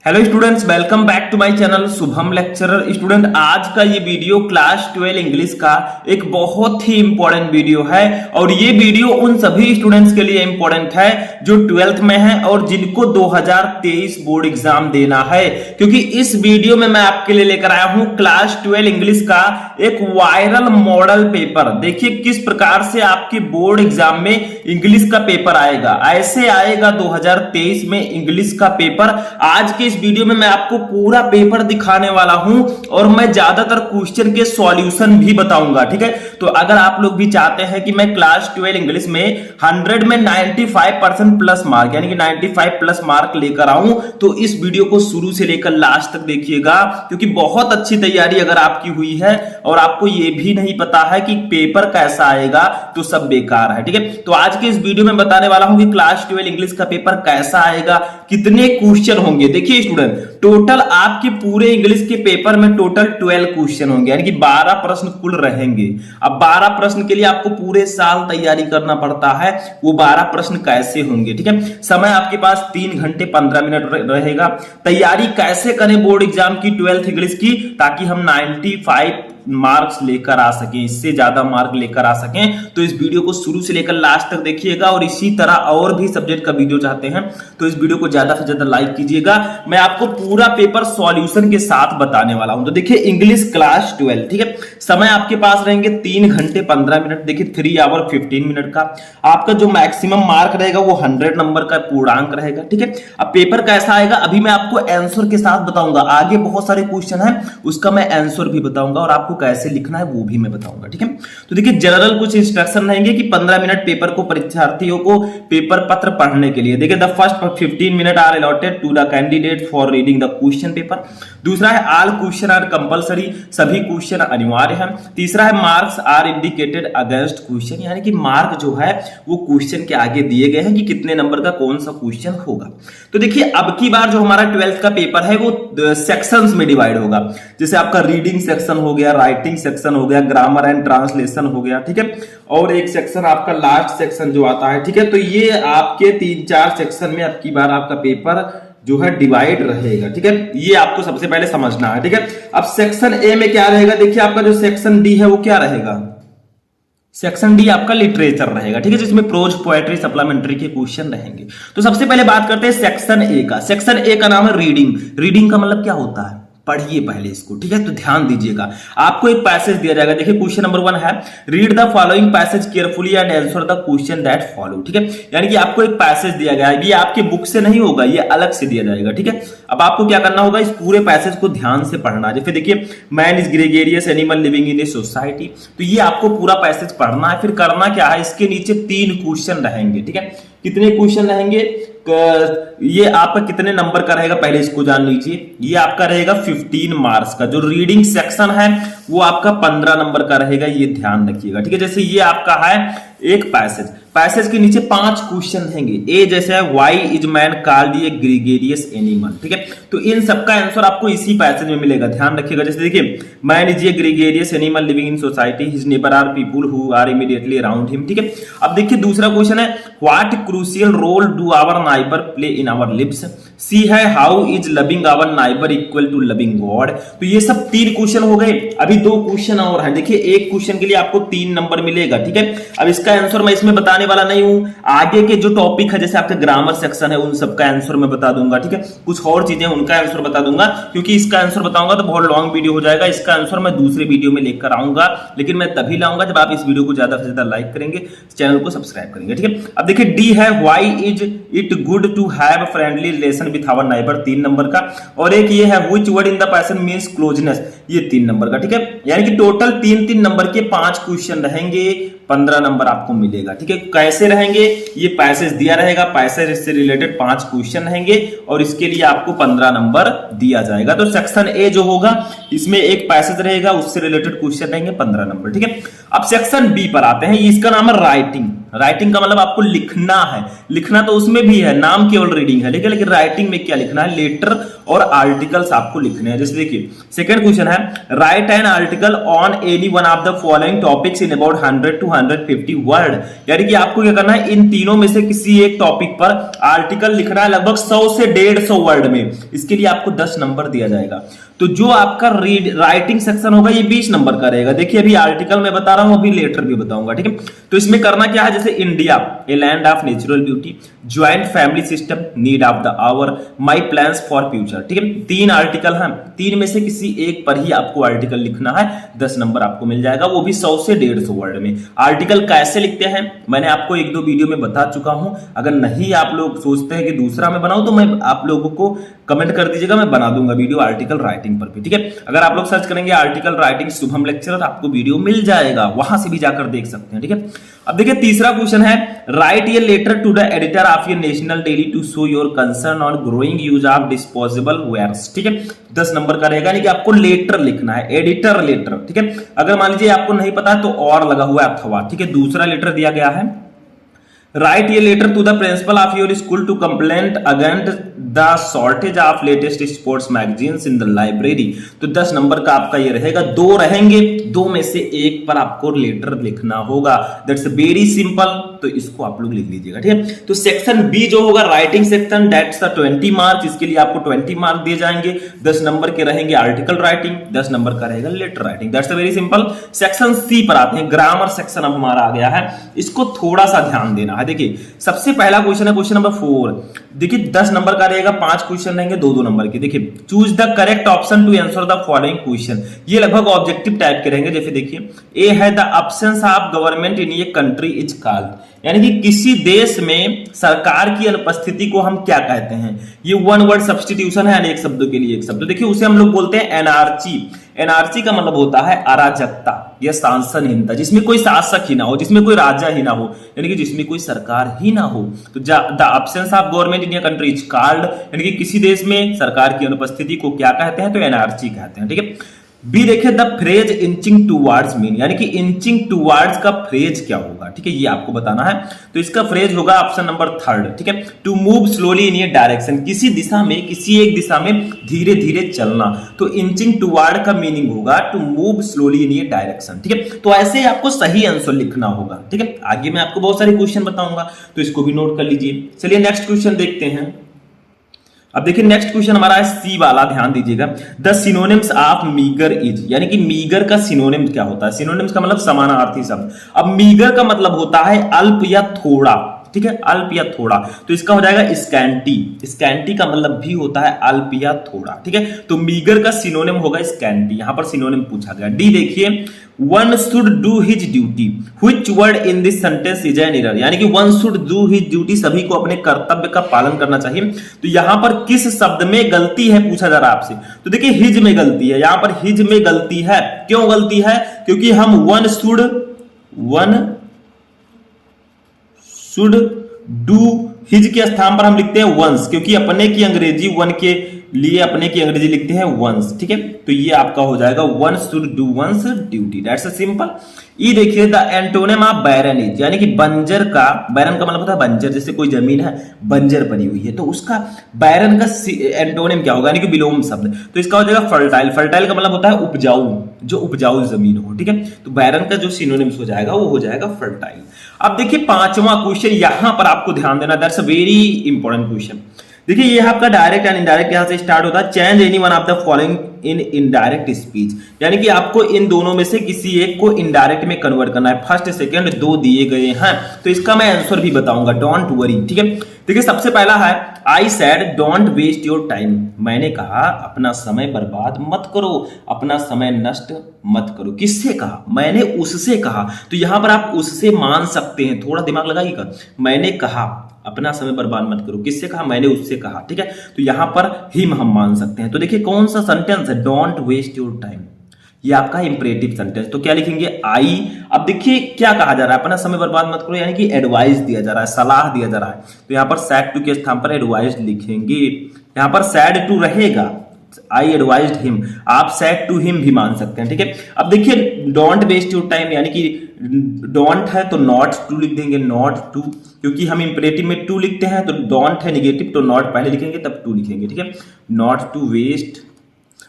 Hello students, welcome back to my channel Shubham lecturer. Student, आज का ये वीडियो क्लास 12 इंग्लिश का एक बहुत ही इंपॉर्टेंट वीडियो है और ये वीडियो उन सभी स्टूडेंट्स के लिए इंपॉर्टेंट है जो 12th में है और जिनको 2023 बोर्ड एग्जाम देना है, क्योंकि इस वीडियो में मैं आपके लिए लेकर आया हूं क्लास 12 इंग्लिश का एक वायरल मॉडल पेपर। देखिए किस प्रकार से आपके बोर्ड एग्जाम में इंग्लिश का पेपर आएगा। ऐसे आएगा 2023 में इंग्लिश का पेपर। आज के इस वीडियो में मैं आपको पूरा पेपर दिखाने वाला हूं और मैं ज्यादातर क्वेश्चन के सॉल्यूशन भी बताऊंगा। ठीक है, तो अगर आप लोग भी चाहते हैं कि मैं क्लास 12 इंग्लिश में 100 में 95% प्लस मार्क यानी कि 95 प्लस मार्क लेकर आऊं, तो इस वीडियो को शुरू से लेकर लास्ट तक देखिएगा, क्योंकि बहुत अच्छी तैयारी अगर आपकी हुई है और आपको यह भी नहीं पता है कि पेपर कैसा आएगा तो सब बेकार है। ठीक है, तो आज के इस वीडियो में बताने वाला हूं कि क्लास 12 इंग्लिश का पेपर कैसा आएगा, कितने क्वेश्चन होंगे। देखिए स्टूडेंट, टोटल आपके पूरे इंग्लिश के पेपर में टोटल 12 क्वेश्चन होंगे, यानी कि 12 प्रश्न कुल रहेंगे। अब 12 प्रश्न के लिए आपको पूरे साल तैयारी करना पड़ता है। वो 12 प्रश्न कैसे होंगे, ठीक है। समय आपके पास 3 घंटे 15 मिनट रहेगा। तैयारी कैसे करें बोर्ड एग्जाम की 12th इंग्लिश की, ताकि हम 95 मार्क्स लेकर आ सकें, इससे ज्यादा मार्क लेकर आ सकें। तो इस वीडियो को शुरू से लेकर लास्ट तक देखिएगा और इसी तरह और भी सब्जेक्ट का वीडियो चाहते हैं तो इस वीडियो को ज्यादा से ज्यादा लाइक कीजिएगा। मैं आपको पूरा पेपर सॉल्यूशन के साथ बताने वाला हूं। तो देखिए इंग्लिश क्लास 12, ठीक है, समय आपके पास रहेंगे 3 घंटे 15 मिनट। देखिए 3 आवर 15 मिनट का आपका जो मैक्सिमम मार्क रहेगा वो 100 नंबर का पूर्णांक रहेगा। ठीक है, अब पेपर कैसा आएगा अभी मैं आपको आंसर के साथ बताऊंगा। आगे बहुत सारे क्वेश्चन है उसका मैं आंसर भी बताऊंगा और आपको कैसे लिखना है वो भी मैं बताऊंगा। ठीक है, तो देखिए जनरल कुछ इंस्ट्रक्शन रहेंगे कि 15 मिनट पेपर को परीक्षार्थियों को पेपर पत्र पढ़ने के लिए। देखिए the first 15 minute are allotted to the candidate for reading the question paper. दूसरा है ऑल क्वेश्चन आर कंपलसरी, सभी क्वेश्चन अनिवार्य है। तीसरा है marks are indicated against question, यानी कि मार्क जो है वो क्वेश्चन के आगे दिए गए हैं कि कितने नंबर का कौन सा क्वेश्चन होगा। तो देखिए अब की बार जो हमारा 12th का पेपर है वो सेक्शंस में डिवाइड होगा। जैसे आपका रीडिंग सेक्शन हो गया, राइटिंग सेक्शन हो गया, ग्रामर एंड ट्रांसलेशन हो गया। ठीक है, और एक सेक्शन आपका लास्ट सेक्शन जो आता है। ठीक है, तो ये आपके 3-4 सेक्शन में अब की बार आपका पेपर जो है डिवाइड रहेगा। ठीक है, ये आपको सबसे पहले समझना है। ठीक है, अब सेक्शन ए में क्या रहेगा, देखिए आपका जो सेक्शन डी है वो क्या रहेगा। सेक्शन डी आपका लिटरेचर रहेगा। ठीक है, जिसमें प्रोज पोएट्री सप्लीमेंट्री के क्वेश्चन रहेंगे। तो सबसे पहले बात करते हैं सेक्शन ए का। सेक्शन ए का नाम है रीडिंग। रीडिंग का मतलब क्या होता है, पढ़िए पहले इसको। ठीक है, तो ध्यान दीजिएगा, आपको एक पैसेज दिया जाएगा। देखिए क्वेश्चन नंबर 1 है read the following passage carefully and answer the question that follow. ठीक है, यानी कि आपको एक पैसेज दिया गया है, ये आपके बुक से नहीं होगा, ये अलग से दिया जाएगा। ठीक है, अब आपको क्या करना होगा, इस पूरे पैसेज को ध्यान से पढ़ना है। जैसे देखिए man is gregarious animal living in a society, तो ये आपको पूरा पैसेज पढ़ना है। फिर करना क्या है, इसके नीचे 3 क्वेश्चन रहेंगे। ठीक है, कितने क्वेश्चन रहेंगे, ये आपका कितने नंबर का रहेगा पहले इसको जान लीजिए। ये आपका रहेगा 15 मार्क्स का। जो रीडिंग सेक्शन है वो आपका 15 नंबर का रहेगा, ये ध्यान रखिएगा। ठीक है, जैसे ये आपका है एक पैसेज, पैसेज के नीचे 5 क्वेश्चन रहेंगे। ए जैसे है why is man called a gregarious animal. ठीक है, तो इन सबका आंसर आपको इसी पैसेज में मिलेगा, ध्यान रखिएगा। जैसे देखिए man is a gregarious animal living in society, his neighbour are people who are immediately around him. ठीक है, अब देखिए दूसरा क्वेश्चन है what crucial role do our neighbour play in our lives. C है how is loving our neighbour equal to loving God. तो ये सब 3 क्वेश्चन हो गए। अभी 2 क्वेश्चन और है। देखिए एक क्वेश्चन के लिए आपको 3 नंबर मिलेगा। ठीक है, अब इसका आंसर मैं इसमें बताने वाला नहीं हूं, आगे के जो टॉपिक है जैसे आपका ग्रामर सेक्शन है उन सबका आंसर मैं बता दूंगा। ठीक है, कुछ और चीजें उनका आंसर बता दूंगा, क्योंकि इसका आंसर बताऊंगा तो बहुत लॉन्ग वीडियो हो जाएगा। इसका आंसर मैं दूसरे वीडियो में लेकर आऊंगा, लेकिन मैं तभी लाऊंगा जब आप इस वीडियो को ज्यादा से ज्यादा लाइक करेंगे, चैनल को सब्सक्राइब करेंगे। ठीक है, अब देखिए डी है why is it good to have friendly relation with our neighbour, 3 number का। और एक ये है which word in the passage means closeness, ये 3 नंबर का। ठीक है, यानी कि टोटल 3-3 नंबर के 5 क्वेश्चन रहेंगे, 15 नंबर आपको मिलेगा। ठीक है, कैसे रहेंगे, ये पैसेज दिया रहेगा, पैसेज से रिलेटेड 5 क्वेश्चन रहेंगे और इसके लिए आपको 15 नंबर दिया जाएगा। तो सेक्शन ए जो होगा इसमें एक पैसेज रहेगा, उससे रिलेटेड क्वेश्चन रहेंगे 15 नंबर। ठीक है, अब सेक्शन बी पर आते हैं। इसका नाम है राइटिंग। राइटिंग का मतलब आपको लिखना है। लिखना तो उसमें भी है, नाम केवल रीडिंग है, लेकिन राइटिंग में क्या लिखना है, लेटर और आर्टिकल्स आपको लिखने हैं। जैसे देखिए सेकंड क्वेश्चन है right an article on any one of the following topics in about 100 to 150 word. यानी कि आपको क्या करना है, इन तीनों में से किसी एक टॉपिक पर आर्टिकल लिखना है लगभग 100 से 150 वर्ड में। इसके लिए आपको 10 नंबर दिया जाएगा। तो जो आपका राइटिंग सेक्शन होगा ये 20 नंबर का रहेगा। देखिए अभी आर्टिकल मैं बता रहा हूं, अभी लेटर भी बताऊंगा, ठीक है। तो इसमें करना क्या है, जैसे India a land of natural beauty, joint family system, need of the hour, my plans for future, ठीक है। 3 आर्टिकल हैं, 3 में से किसी एक पर ही आपको आर्टिकल लिखना है, 10 नंबर आपको मिल जाएगा, वो भी 100 से 150 वर्ड में। आर्टिकल कैसे लिखते हैं मैंने आपको 1-2 वीडियो में बता चुका हूं। अगर नहीं आप लोग सोचते हैं कि दूसरा मैं बनाऊं तो मैं आप लोगों को कमेंट कर दीजिएगा, मैं बना दूंगा वीडियो आर्टिकल राइटिंग पर भी, ठीक है। अगर आप लोग सर्च करेंगे आर्टिकल राइटिंग शुभम लेक्चरर, आपको वीडियो मिल जाएगा, वहां से भी जाकर देख सकते हैं, ठीक है। अब देखिए तीसरा क्वेश्चन है, write a letter to the editor of your national daily to show your concern on growing use of disposable wares, ठीक है। 10 नंबर का रहेगा, यानी कि आपको लेटर लिखना है, एडिटर लेटर, ठीक है। अगर मान लीजिए आपको नहीं पता है तो और लगा हुआ है अथवा, ठीक है। दूसरा लेटर दिया गया है, write a letter to the principal of your school to complaint against the shortage of latest sports magazines in the library. तो 10 नंबर का आपका ये रहेगा, 2 रहेंगे, 2 में से एक पर आपको लेटर लिखना होगा। दैट्स वेरी सिंपल, तो इसको आप लोग लिख लीजिएगा, ठीक है। तो सेक्शन बी जो होगा राइटिंग सेक्शन, दैट्स 20 मार्क्स, इसके लिए आपको 20 मार्क दिए जाएंगे। 10 नंबर के रहेंगे आर्टिकल राइटिंग, 10 नंबर का रहेगा letter writing, that's very simple. Section C पर आते हैं, ग्रामर सेक्शन अब हमारा आ गया है, इसको थोड़ा सा ध्यान देना है। देखिए सबसे पहला क्वेश्चन है क्वेश्चन नंबर 4। देखिए 10 नंबर का रहेगा, 5 क्वेश्चन रहेंगे 2-2 नंबर के। देखिए choose the correct option to answer the following question, ये लगभग ऑब्जेक्टिव टाइप के रहेंगे। जैसे देखिए ए है the absence of government in a country is called, यानी कि किसी देश में सरकार की अनुपस्थिति को हम क्या कहते हैं। ये वन वर्ड सब्स्टिट्यूशन है, एक शब्द के लिए एक शब्द। देखिए उसे हम लोग बोलते हैं एनआरची। एनआरची का मतलब होता है अराजकता या शासनहीनता, जिसमें कोई शासक ही ना हो, जिसमें कोई राजा ही ना हो, यानी कि जिसमें कोई सरकार ही ना हो। तो the absence of government in a country is called, यानी कि किसी देश में सरकार की अनुपस्थिति को क्या कहते हैं, तो एनआरची कहते हैं, ठीक है। बी देखिए the phrase inching towards mean, यानी कि इंचिंग टूवर्ड्स का फ्रेज क्या होगा, ठीक है, ये आपको बताना है। तो इसका फ्रेज होगा ऑप्शन नंबर 3, ठीक है। To move slowly in a direction, किसी दिशा में, किसी एक दिशा में धीरे धीरे चलना। तो इंचिंग टूवर्ड का मीनिंग होगा to move slowly in a direction, ठीक है। तो ऐसे ही आपको सही आंसर लिखना होगा, ठीक है। आगे मैं आपको बहुत सारे क्वेश्चन बताऊंगा, तो इसको भी नोट कर लीजिए। चलिए नेक्स्ट क्वेश्चन देखते हैं। अब देखिए नेक्स्ट क्वेश्चन हमारा है सी वाला, ध्यान दीजिएगा। The synonyms of meagre is, यानी कि मीगर का सिनोनिम क्या होता है। सिनोनिम्स का मतलब समानार्थी शब्द। अब मीगर का मतलब होता है अल्प या थोड़ा, ठीक है, अल्प या थोड़ा। तो इसका हो जाएगा स्कैंटी। स्कैंटी का मतलब भी होता है अल्प या थोड़ा, ठीक है। तो मीगर का सिनोनिम होगा स्कैंटी, यहां पर सिनोनिम पूछा गया। डी देखिए one should do his duty, which word in this sentence is an error, यानी कि one should do his duty, सभी को अपने कर्तव्य का पालन करना चाहिए। तो यहां पर किस शब्द में गलती है पूछा जा रहा है आपसे। तो देखिए हिज में गलती है, यहां पर हिज में गलती है। क्यों गलती है, क्योंकि हम वन शुड डू हिज के स्थान पर हम लिखते हैं वंस, क्योंकि अपने की अंग्रेजी वन के लिए अपने की अंग्रेजी लिखते हैं वंस, ठीक है। तो ये आपका हो जाएगा one should do one's duty, that's simple. ये देखिए the antonym of barren is, यानी कि बंजर का, बैरन का मतलब होता है बंजर, जैसे कोई जमीन है बंजर पड़ी हुई है, तो उसका बैरन का एंटोनिम क्या होगा, यानी कि विलोम शब्द। तो इसका हो जाएगा फर्टाइल। फर्टाइल का मतलब होता है उपजाऊ, जो उपजाऊ जमीन हो, ठीक है। तो बैरन का जो सिनोनिम्स हो जाएगा वो हो जाएगा फर्टाइल। अब देखिए 5वां क्वेश्चन, यहां पर आपको ध्यान देना, that's a very important question. देखिए ये आपका डायरेक्ट एंड इनडायरेक्ट यहां से स्टार्ट होता है। Change any one of the following in indirect speech, यानी कि आपको इन दोनों में से किसी एक को इनडायरेक्ट में कन्वर्ट करना है। फर्स्ट सेकंड 2 दिए गए हैं, तो इसका मैं आंसर भी बताऊंगा, डोंट वरी, ठीक है। देखिए सबसे पहला है I said don't waste your time, मैंने कहा अपना समय बर्बाद मत करो, अपना समय नष्ट मत करो। किससे कहा, मैंने उससे कहा। तो यहां पर आप उससे मान सकते हैं, थोड़ा दिमाग लगाइएगा। मैंने कहा अपना समय बर्बाद मत करो, किससे कहा, मैंने उससे कहा, ठीक है। तो यहां पर हिम हम मान सकते हैं। तो देखिए कौन सा सेंटेंस है, डोंट वेस्ट योर टाइम, ये आपका इंपरेटिव सेंटेंस। तो क्या लिखेंगे, आई। अब देखिए क्या कहा जा रहा है, अपना समय बर्बाद मत करो, यानी कि एडवाइस दिया जा रहा है, सलाह दिया जा रहा है। तो यहां पर सैड टू के स्थान पर एडवाइस लिखेंगे। यहां पर सैड टू रहेगा, आई एडवाइज्ड हिम, आप सैड टू हिम भी मान सकते हैं, ठीक है। अब देखिए डोंट वेस्ट योर टाइम, यानी कि डोंट है तो नॉट टू लिख देंगे, नॉट टू, क्योंकि हम इंपरेटिव में टू लिखते हैं। तो डोंट है निगेटिव, तो नॉट पहले लिखेंगे तब टू लिखेंगे, ठीक है। Not to waste.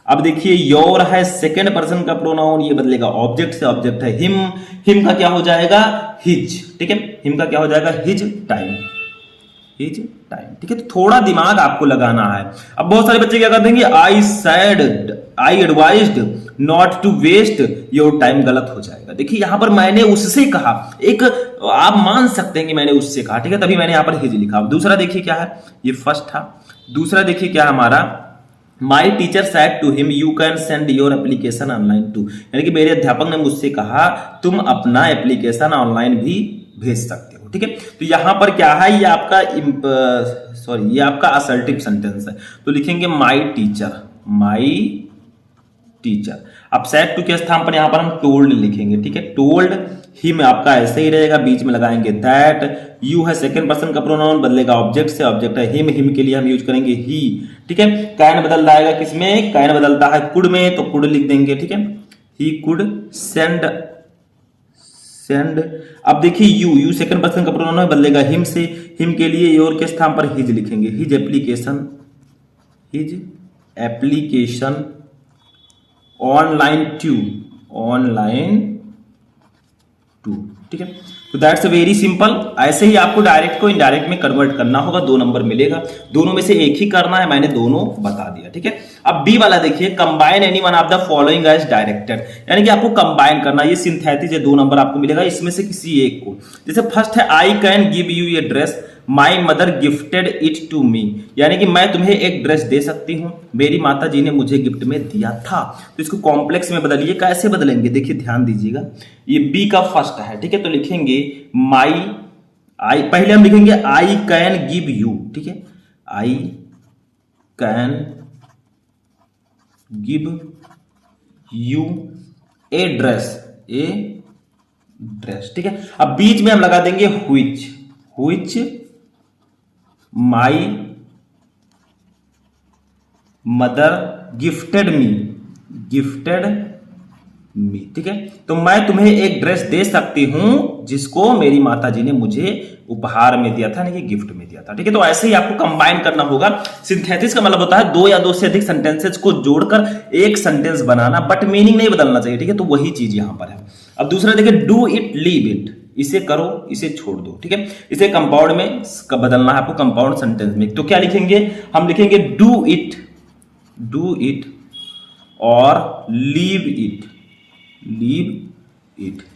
अब देखिए योर है सेकंड पर्सन का प्रोनाउन, ये बदलेगा ऑब्जेक्ट से, ऑब्जेक्ट है हिम, हिम का क्या हो जाएगा हिज, ठीक है, हिम का क्या हो जाएगा हिज टाइम, हिज टाइम, ठीक है। तो थोड़ा दिमाग आपको लगाना है। अब बहुत सारे बच्चे क्या कर देंगे I said, I advised not to waste your time, गलत हो जाएगा। देखिए यहां पर मैंने उससे कहा, एक आप मान सकते हैं कि मैंने उससे कहा, ठीक है, तभी मैंने यहां पर हिज लिखा। दूसरा देखिए क्या है, ये फर्स्ट था। दूसरा देखिए क्या हमारा, my teacher said to him you can send your application online too, यानी कि मेरे अध्यापक ने मुझसे कहा तुम अपना एप्लीकेशन ऑनलाइन भी भेज सकते हो, ठीक है। तो यहां पर क्या है, ये आपका ये आपका असर्टिव सेंटेंस है, तो लिखेंगे माई टीचर, माई टीचर। अब सेड टू के स्थान पर यहां पर हम टोल्ड लिखेंगे, ठीक है, टोल्ड हिम आपका ऐसे ही रहेगा, बीच में लगाएंगे दैट, यू है सेकंड पर्सन का प्रोनाउन, बदलेगा ऑब्जेक्ट से, ऑब्जेक्ट है हिम, हिम के लिए हम यूज करेंगे ही, ठीक है। कैन बदल जाएगा किसमें, कैन बदलता है कुड में, तो कुड लिख देंगे, ठीक है, ही कुड सेंड, सेंड। अब देखिए यू सेकंड पर्सन का प्रोनाउन है, बदलेगा हिम से, हिम के लिए योर के स्थान पर हिज लिखेंगे, his application, his application online too, online too, ठीक है। तो दैट्स वेरी सिंपल। ऐसे ही आपको डायरेक्ट को इनडायरेक्ट में कन्वर्ट करना होगा, 2 नंबर मिलेगा, दोनों में से एक ही करना है, मैंने दोनों बता दिया, ठीक है। अब बी वाला देखिए, combine any one of the following as directed, यानी कि आपको कंबाइन करना, ये सिंथेटिक है, 2 नंबर आपको मिलेगा इसमें से किसी एक को। जैसे फर्स्ट है I can give you a dress, my mother gifted it to me, यानी कि मैं तुम्हें एक ड्रेस दे सकती हूं, मेरी माता जी ने मुझे गिफ्ट में दिया था। तो इसको कॉम्प्लेक्स में बदलिए, कैसे बदलेंगे देखिए ध्यान दीजिएगा, ये बी का फर्स्ट है, ठीक है, तो लिखेंगे माई, आई पहले हम लिखेंगे आई कैन गिव यू, ठीक है, I can give you a dress, a dress, ठीक है। अब बीच में हम लगा देंगे which my mother gifted me, gifted me, ठीक है। तो मैं तुम्हें एक ड्रेस दे सकती हूं जिसको मेरी माता जी ने मुझे उपहार में दिया था, यानी कि गिफ्ट में दिया था, ठीक है। तो ऐसे ही आपको कंबाइन करना होगा। सिंथेसिस का मतलब होता है 2 या 2 से अधिक सेंटेंसेस को जोड़कर एक सेंटेंस बनाना, बट मीनिंग नहीं बदलना चाहिए, ठीक है। तो वही चीज यहां पर है। अब दूसरा देखिए, डू इट लीव इट, इसे करो इसे छोड़ दो, ठीक है। इसे कंपाउंड में बदलना है आपको, कंपाउंड सेंटेंस में। तो क्या लिखेंगे, हम लिखेंगे डू इट और लीव इट,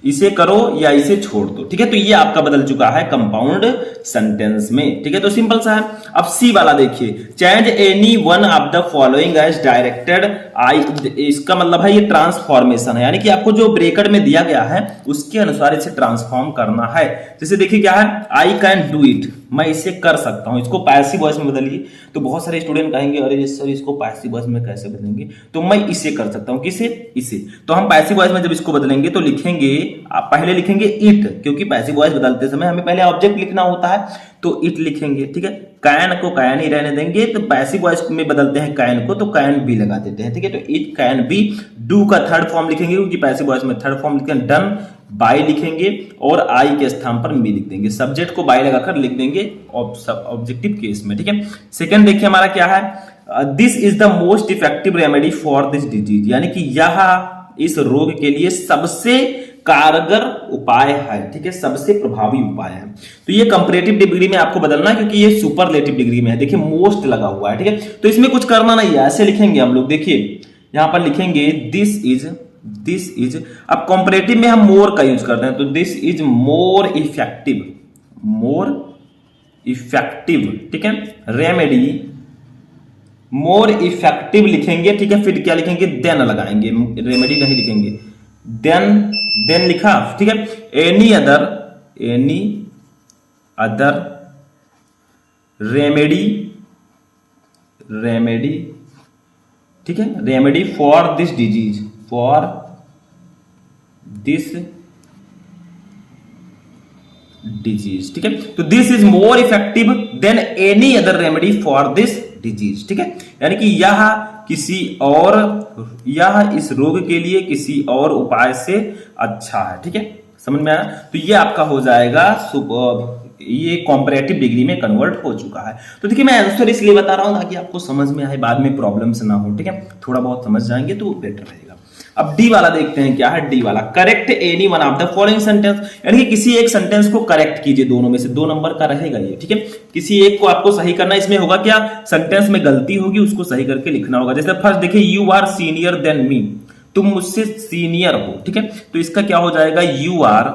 इसे करो या इसे छोड़ दो, ठीक है। तो ये आपका बदल चुका है कंपाउंड सेंटेंस में, ठीक है। तो सिंपल सा है। अब सी वाला देखिए, change any one of the following as directed I, इसका मतलब है ये ट्रांसफॉर्मेशन है, यानी कि आपको जो ब्रैकेट में दिया गया है उसके अनुसार इसे ट्रांसफॉर्म करना है। जैसे देखिए क्या है, आई कैन डू इट, मैं इसे कर सकता हूं, इसको पैसिव वॉइस में बदलिए। तो बहुत सारे स्टूडेंट कहेंगे अरे सर इसको पैसिव वॉइस में कैसे बदलेंगे, तो मैं इसे कर सकता हूं, किसे, इसे। तो हम पैसिव वॉइस में जब इसको बदलेंगे तो लिखेंगे, आप पहले लिखेंगे इट, क्योंकि पैसिव वॉइस बदलते समय हमें पहले ऑब्जेक्ट लिखना होता है, तो इट लिखेंगे, ठीक है। कैन को कैन ही रहने देंगे, तो पैसिव वॉइस में बदलते हैं कैन को, तो कैन बी लगा देते हैं, ठीक है। तो इट कैन बी, डू का थर्ड फॉर्म लिखेंगे क्योंकि पैसिव वॉइस में थर्ड फॉर्म लिखेंगे, डन बाय लिखेंगे और आई के स्थान पर मी लिख देंगे, सब्जेक्ट को बाय लगाकर लिख देंगे ऑब्जेक्टिव केस में, ठीक है। सेकंड देखिए हमारा क्या है, this is the most effective remedy for this disease, यानी कि यह इस रोग के लिए सबसे कारगर उपाय है, ठीक है, सबसे प्रभावी उपाय है। तो ये कंपैरेटिव डिग्री में आपको बदलना है क्योंकि ये सुपरलेटिव डिग्री में है, देखिए मोस्ट लगा हुआ है, ठीक है। तो इसमें कुछ करना नहीं है, ऐसे लिखेंगे हम लोग, देखिए यहां पर लिखेंगे दिस इज, अब कंपैरेटिव में हम मोर का यूज करते हैं, तो दिस इज मोर इफेक्टिव, ठीक है, रेमेडी मोर इफेक्टिव लिखेंगे, ठीक है। फिर क्या लिखेंगे, देन लगाएंगे, रेमेडी नहीं लिखेंगे, देन लिखा, ठीक है। एनी अदर रेमेडी, ठीक है, रेमेडी फॉर दिस डिजीज, ठीक है। तो this is more effective than any other remedy for this disease, ठीक है, यानी कि यह इस रोग के लिए किसी और उपाय से अच्छा है, ठीक है, समझ में आया। तो ये आपका हो जाएगा ये कॉम्परेटिव डिग्री में कन्वर्ट हो चुका है। तो देखिए मैं आंसर इसलिए बता रहा हूं ताकि आपको समझ में आए, बाद में प्रॉब्लम्स ना हो, ठीक है, थोड़ा बहुत समझ जाएंगे तो बेटर रहेगा। अब डी वाला देखते हैं क्या है। डी वाला, correct any one of the following sentence, यानी कि किसी एक सेंटेंस को करेक्ट कीजिए, दोनों में से 2 नंबर का रहेगा ये, ठीक है, किसी एक को आपको सही करना। इसमें होगा क्या, सेंटेंस में गलती होगी उसको सही करके लिखना होगा। जैसे फर्स्ट देखिए, you are senior than me, तुम मुझसे सीनियर हो, ठीक है, तो इसका क्या हो जाएगा, यू आर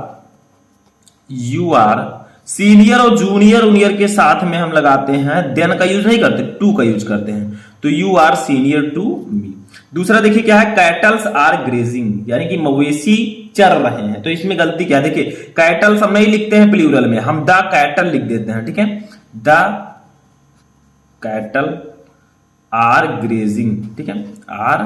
सीनियर, और जूनियर उनियर के साथ में हम लगाते हैं देन का यूज नहीं करते, टू का यूज करते हैं, तो you are senior to me. दूसरा देखिए क्या है, कैटल्स आर ग्रेजिंग, यानी कि मवेशी चर रहे हैं, तो इसमें गलती क्या है, देखिए कैटल्स हम नहीं लिखते हैं प्लूरल में, हम द कैटल लिख देते हैं, ठीक है, द कैटल आर ग्रेजिंग, ठीक है, आर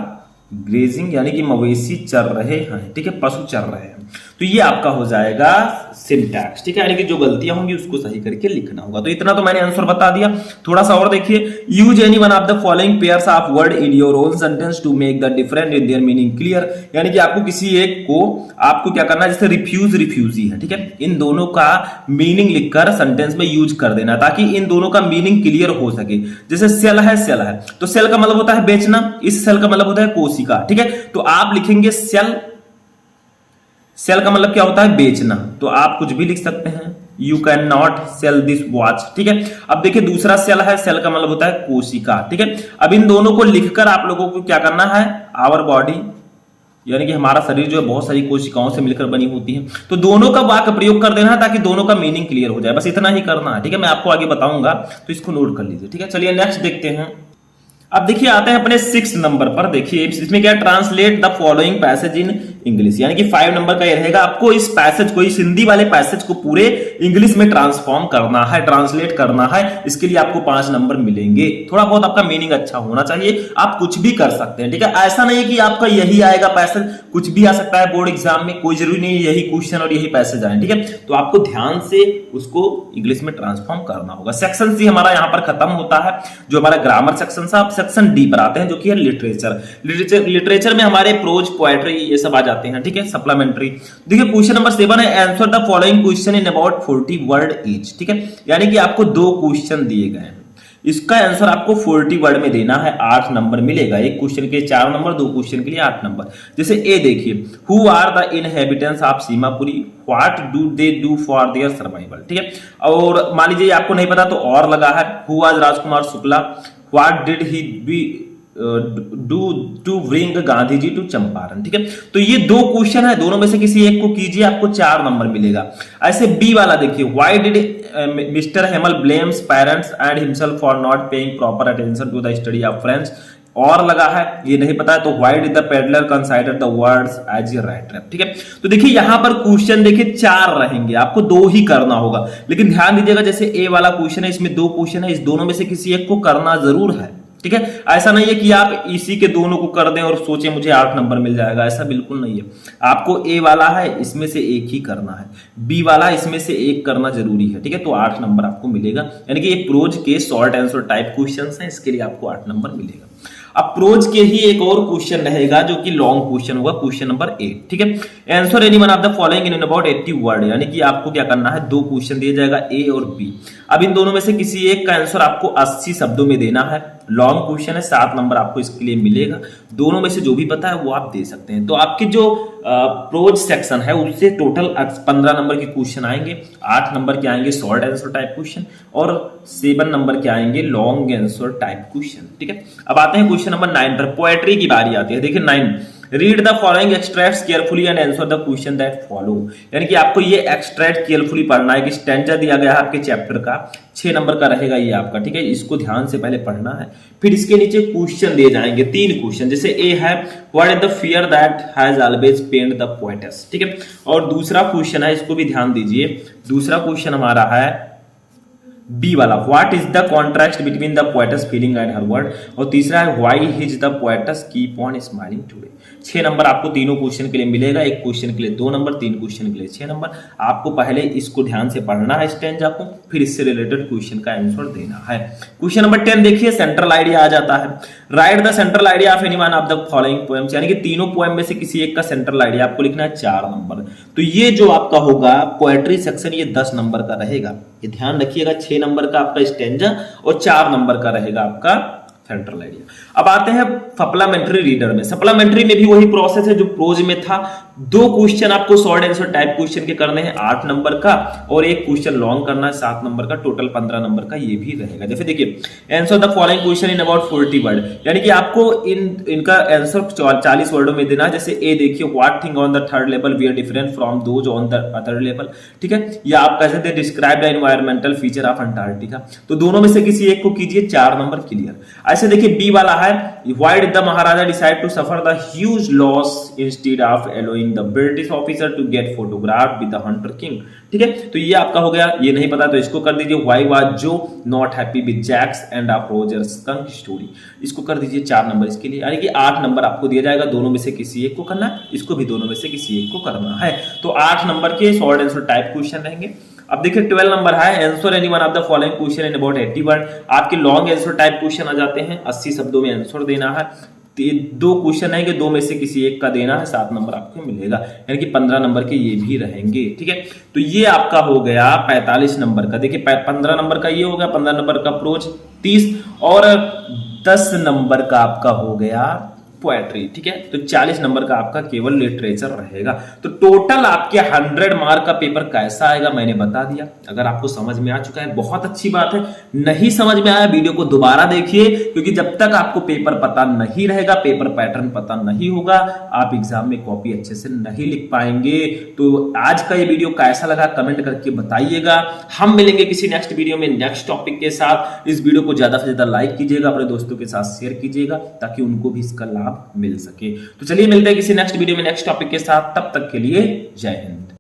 ग्रेजिंग यानी कि मवेशी चर रहे हैं, ठीक है, पशु चर रहे हैं। तो ये आपका हो जाएगा सिंटैक्स, ठीक है, यानी कि जो गलतियां होंगी उसको सही करके लिखना होगा। तो इतना तो मैंने आंसर बता दिया। थोड़ा सा और देखिए, use any one of the following pairs of word in your own sentence to make the different in their meaning clear, यानी कि आपको किसी एक को आपको क्या करना है, जैसे रिफ्यूज रिफ्यूजी है, ठीक है, इन दोनों का मीनिंग लिखकर सेंटेंस में यूज कर देना ताकि इन दोनों का मीनिंग क्लियर हो सके। जैसे सेल है तो सेल का मतलब होता है बेचना, इस सेल का मतलब होता है कोशिका, ठीक है, तो आप लिखेंगे सेल का मतलब क्या होता है, बेचना, तो आप कुछ भी लिख सकते हैं, you can not sell this watch, ठीक है। अब देखिए दूसरा सेल है, सेल का मतलब होता है कोशिका, ठीक है। अब इन दोनों को लिखकर आप लोगों को क्या करना है, आवर बॉडी, यानी कि हमारा शरीर जो है बहुत सारी कोशिकाओं से मिलकर बनी होती है, तो दोनों का वाक्य प्रयोग कर देना है ताकि दोनों का मीनिंग क्लियर हो जाए, बस इतना ही करना है, ठीक है, मैं आपको आगे बताऊंगा, तो इसको नोट कर लीजिए, ठीक है। चलिए नेक्स्ट देखते हैं। अब देखिए आते हैं अपने 6 नंबर पर। देखिए इसमें क्या, translate the following passage in English, यानी कि 5 नंबर का ये रहेगा, आपको इस पैसेज को, इस हिंदी वाले पैसेज को पूरे इंग्लिश में ट्रांसफॉर्म करना है, ट्रांसलेट करना है। इसके लिए आपको 5 नंबर मिलेंगे। थोड़ा बहुत आपका मीनिंग अच्छा होना चाहिए, आप कुछ भी कर सकते हैं, ठीक है, ऐसा नहीं है कि आपका यही आएगा पैसेज, कुछ भी आ सकता है बोर्ड एग्जाम में, कोई जरूरी नहीं यही क्वेश्चन और यही पैसेज आए, ठीक है, तो आपको ध्यान से उसको इंग्लिश में ट्रांसफॉर्म करना होगा। सेक्शन सी हमारा यहाँ पर खत्म होता है, जो हमारा ग्रामर सेक्शन था। आप सेक्शन डी पर आते हैं जो कि है लिटरेचर। लिटरेचर में हमारे प्रोज, पोएट्री ये सब आ जाते हैं, ठीक है, सप्लीमेंट्री। देखिए क्वेश्चन नंबर 7 है, answer the following question in about 40 word each, ठीक है, यानी कि आपको 2 क्वेश्चन दिए गए हैं, इसका आंसर आपको 40 वर्ड में देना है, 8 नंबर मिलेगा। एक क्वेश्चन के 4 नंबर, 2 क्वेश्चन के लिए 8 नंबर। जैसे ए देखिए, who are the inhabitants of Seemapuri, what do they do for their survival, ठीक है, और मान लीजिए आपको नहीं पता तो और लगा है, who was Rajkumar Shukla, what did he be do to bring Gandhi ji to Champaran, ठीक है, तो ये 2 क्वेश्चन है, दोनों में से किसी एक को कीजिए, आपको 4 नंबर मिलेगा। ऐसे बी वाला देखिए, why did mister Hamel blames parents and himself for not paying proper attention to the study of French, और लगा है, ये नहीं पता है तो why did the peddler consider the words as a rat trap, ठीक है। तो देखिए यहां पर क्वेश्चन देखिए 4 रहेंगे, आपको 2 ही करना होगा, लेकिन ध्यान दीजिएगा जैसे ए वाला क्वेश्चन है, इसमें 2 क्वेश्चन है, इस दोनों में से किसी एक को करना जरूर है, ठीक है, ऐसा नहीं है कि आप इसी के दोनों को कर दें और सोचें मुझे 8 नंबर मिल जाएगा, ऐसा बिल्कुल नहीं है। आपको ए वाला है, इसमें से एक ही करना है, बी वाला इसमें से एक करना जरूरी है, ठीक है, तो 8 नंबर आपको मिलेगा, यानी कि ये प्रोज के शॉर्ट आंसर टाइप क्वेश्चंस हैं, इसके लिए आपको 8 नंबर मिलेगा। अब प्रोज के ही एक और क्वेश्चन रहेगा जो कि लॉन्ग क्वेश्चन होगा, क्वेश्चन नंबर 8, ठीक है। Answer any one of the following in about 80 word, यानी कि आपको क्या करना है, 2 क्वेश्चन दिया जाएगा, ए और बी। अब इन दोनों में से किसी एक का आंसर आपको 80 शब्दों में देना है, लॉन्ग क्वेश्चन है, 7 नंबर आपको इसके लिए मिलेगा। दोनों में से जो भी पता है वो आप दे सकते हैं। तो आपके जो प्रोज सेक्शन है उससे टोटल 15 नंबर के क्वेश्चन आएंगे, 8 नंबर के आएंगे शॉर्ट आंसर टाइप क्वेश्चन और 7 नंबर के आएंगे लॉन्ग आंसर टाइप क्वेश्चन, ठीक है। अब आते हैं क्वेश्चन नंबर 9 पर, पोएट्री की बारी आती है। देखिए 9, read the following extracts carefully and answer the question that follow, यानी कि आपको ये एक्सट्रैक्ट केयरफुली पढ़ना है कि स्टैंजा दिया गया है आपके चैप्टर का, 6 नंबर का रहेगा ये आपका, ठीक है, इसको ध्यान से पहले पढ़ना है, फिर इसके नीचे क्वेश्चन दिए जाएंगे 3 क्वेश्चन। जैसे ए है, what is the fear that has always pained the poets, ठीक है, और दूसरा क्वेश्चन है, इसको भी ध्यान दीजिए, दूसरा क्वेश्चन हमारा है बी वाला, what is the contrast between the poets feeling and her word, और तीसरा है why his the poets keep on smiling today. 6 number आपको तीनों क्वेश्चन के लिए मिलेगा, एक क्वेश्चन के लिए 2 नंबर, 3 क्वेश्चन के लिए 6 नंबर। आपको पहले इसको ध्यान से पढ़ना है स्टैंजा को, फिर इससे रिलेटेड क्वेश्चन का आंसर देना है। क्वेश्चन नंबर 10 देखिए, सेंट्रल आइडिया आ जाता है, right the central idea of any one of the following poems, यानी कि तीनों पोएम में से किसी एक का सेंट्रल आइडिया आपको लिखना है 4 नंबर। तो ये जो आपका होगा पोएट्री सेक्शन ये 10 नंबर का रहेगा, ये ध्यान रखिएगा। 6 नंबर का आपका स्टैंजा और 4 नंबर का रहेगा आपका सेंट्रल आइडिया। अब आते हैं सप्लीमेंट्री रीडर में। सप्लीमेंट्री में भी वही प्रोसेस है जो प्रोज में था। 2 क्वेश्चन आपको शॉर्ट आंसर टाइप क्वेश्चन के करने हैं 8 नंबर का, और 1 क्वेश्चन लॉन्ग करना है 7 नंबर का, टोटल 15 नंबर का ये भी रहेगा। जैसे देखिए answer the following question in about 40 word, यानी कि आपको इनका आंसर 40 वर्डों में देना है। जैसे ए देखिए, what thing on the third level we are different from those on the other level, ठीक है। या आप कह सकते हैं describe the environmental feature of Antarctica. तो दोनों में से किसी एक को कीजिए, 4 नंबर क्लियर। ऐसे देखिए बी वाला है, why did the Maharaja decide to suffer the huge loss instead of allowing the British officer to get photograph with the hunter king, ठीक है। तो ये आपका हो गया, ये नहीं पता तो इसको कर दीजिए, why was Joe not happy with Jack's end of Roger skunk story, इसको कर दीजिए 4 नंबर इसके लिए, यानी कि 8 नंबर आपको दिया जाएगा। दोनों में से किसी एक को करना है, इसको भी दोनों में से किसी एक को करना है। तो 8 नंबर के शॉर्ट आंसर टाइप क्वेश्चन रहेंगे। अब देखिए 12 नंबर है, answer any one of the following question in about 80 word. आपके लॉन्ग आंसर टाइप क्वेश्चन आ जाते हैं, 80 शब्दों में आंसर देना है। 2 क्वेश्चन है कि 2 में से किसी एक का देना है, 7 नंबर आपको मिलेगा, यानी कि 15 नंबर के ये भी रहेंगे, ठीक है। तो ये आपका हो गया 45 नंबर का। देखिए 15 नंबर का ये हो गया, 15 नंबर का प्रोज 30, और 10 नंबर का आपका हो गया पोएट्री, ठीक है। तो 40 नंबर का आपका केवल लिटरेचर रहेगा। तो टोटल आपके 100 मार्क का पेपर कैसा आएगा मैंने बता दिया। अगर आपको समझ में आ चुका है बहुत अच्छी बात है, नहीं समझ में आया वीडियो को दोबारा देखिए, क्योंकि जब तक आपको पेपर पता नहीं रहेगा, पेपर पैटर्न पता नहीं होगा, आप एग्जाम में कॉपी अच्छे से नहीं लिख पाएंगे। तो आज का ये वीडियो कैसा लगा कमेंट करके बताइएगा। हम मिलेंगे किसी नेक्स्ट वीडियो में नेक्स्ट टॉपिक के साथ। इस वीडियो को ज्यादा से ज्यादा लाइक कीजिएगा, अपने दोस्तों के साथ शेयर कीजिएगा, ताकि उनको भी इसका लाभ मिल सके। तो चलिए मिलते हैं किसी नेक्स्ट वीडियो में नेक्स्ट टॉपिक के साथ, तब तक के लिए जय हिंद।